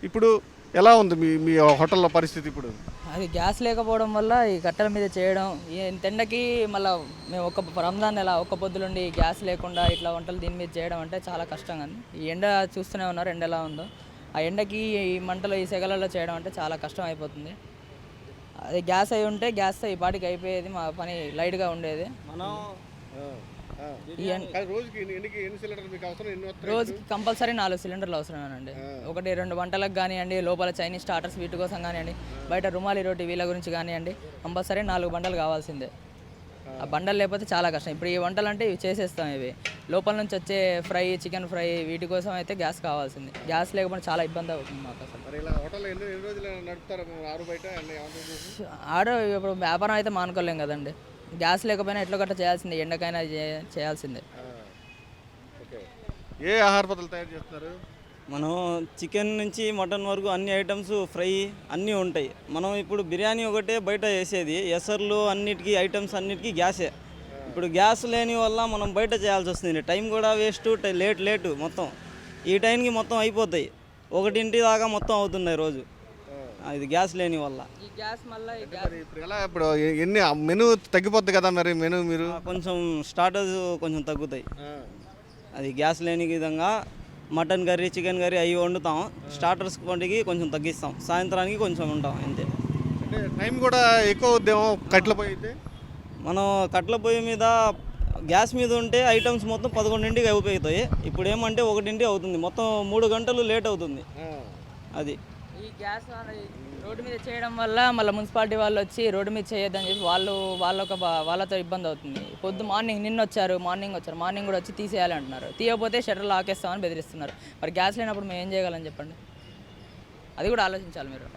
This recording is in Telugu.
ఇప్పుడు ఎలా ఉంది మీ మీ హోటల్లో పరిస్థితి ఇప్పుడు? అది గ్యాస్ లేకపోవడం వల్ల ఈ కట్టెల మీద చేయడం ఈ ఎండకి మళ్ళీ మేము రంజాన్ నెల ఒక్క పొద్దులుండి గ్యాస్ లేకుండా ఇట్లా వంటలు దీని మీద చేయడం అంటే చాలా కష్టం. కానీ ఈ ఎండ చూస్తూనే ఉన్నారు, ఎండ ఎలా ఉందో. ఆ ఎండకి ఈ మంటలు ఈ సెగలలో చేయడం అంటే చాలా కష్టం అయిపోతుంది. అది గ్యాస్ అయి ఉంటే గ్యాస్తో ఈ పాటికి అయిపోయేది, మా పని లైట్గా ఉండేది. మనం రోజుకి ఎన్ని సిలిండర్లు మీకు అవసరం? ఎన్ని వస్తాయి? రోజుకి కంపల్సరీ 4 సిలిండర్లు అవసరమేనండి. 1-2 వంటలకు కానివ్వండి, లోపల చైనీస్ స్టార్టర్స్ వీటి కోసం కానివ్వండి, బయట రుమాలి రోటీ వీళ్ళ గురించి కానివ్వండి, కంపల్సరీ 4 బండలు కావాల్సిందే. ఆ బండలు లేకపోతే చాలా కష్టం. ఇప్పుడు ఈ వంటలు అంటే ఇవి చేసేస్తాం. ఇవి లోపల నుంచి వచ్చే ఫ్రై, చికెన్ ఫ్రై వీటి కోసం అయితే గ్యాస్ కావాల్సింది. గ్యాస్ లేకపోతే చాలా ఇబ్బంది అవుతుంది మాకు అసలు. మరి ఇలా హోటల్ ఎన్ని రోజులు నడుపుతారు ఆరు బయట? ఇప్పుడు వ్యాపారం అయితే మానుకోలేం కదండి. గ్యాస్ లేకపోయినా ఎట్లా గట్ట చేయాల్సిందే, ఎండకైనా చేయాల్సిందే. ఓకే. ఏ ఆహార పదార్థాలు తయారు చేస్తున్నారు? మనం చికెన్ నుంచి మటన్ వరకు అన్ని ఐటమ్స్ ఫ్రై అన్నీ ఉంటాయి. మనం ఇప్పుడు బిర్యానీ ఒకటే బయట వేసేది, ఎసర్లు అన్నిటికీ ఐటమ్స్ అన్నిటికీ గ్యాసే. ఇప్పుడు గ్యాస్ లేని వల్ల మనం బయట చేయాల్సి వస్తుంది. టైం కూడా వేస్ట్, లేటు మొత్తం. ఈ టైంకి మొత్తం అయిపోతాయి, 1 దాకా మొత్తం అవుతున్నాయి రోజు, ఇది గ్యాస్ లేని వల్ల. ఈ గ్యాస్ మళ్ళీ ఇప్పుడు ఎలా? ఇప్పుడు ఎన్ని మెనూ తగ్గిపోద్ది కదా మరి? మెనూ మీరు కొంచెం స్టార్టర్స్ కొంచెం తగ్గుతాయి. అది గ్యాస్ లేని విధంగా మటన్ కర్రీ, చికెన్ కర్రీ అవి వండుతాం. స్టార్టర్స్ వంటికి కొంచెం తగ్గిస్తాం, సాయంత్రానికి కొంచెం ఉంటాం అంతే. అంటే టైం కూడా ఎక్కువ అవుద్దేమో కట్టెల పొయ్యి అయితే? మనం కట్టెల పొయ్యి మీద గ్యాస్ మీద ఉంటే ఐటమ్స్ మొత్తం 11ంటికి అయిపోతాయి. ఇప్పుడు ఏమంటే 1 అవుతుంది, మొత్తం 3 గంటలు లేట్ అవుతుంది. అది ఈ గ్యాస్ రోడ్డు మీద చేయడం వల్ల మళ్ళీ మున్సిపాలిటీ వాళ్ళు వచ్చి రోడ్డు మీద చేయొద్దని చెప్పి వాళ్ళతో ఇబ్బంది అవుతుంది. నిన్న వచ్చారు, మార్నింగ్ కూడా వచ్చి తీసేయాలి అంటున్నారు. తీయకపోతే షట్టర్లు లాకేస్తామని బెదిరిస్తున్నారు. మరి గ్యాస్ లేనప్పుడు మేము ఏం చేయగలం చెప్పండి? అది కూడా ఆలోచించాలి మీరు.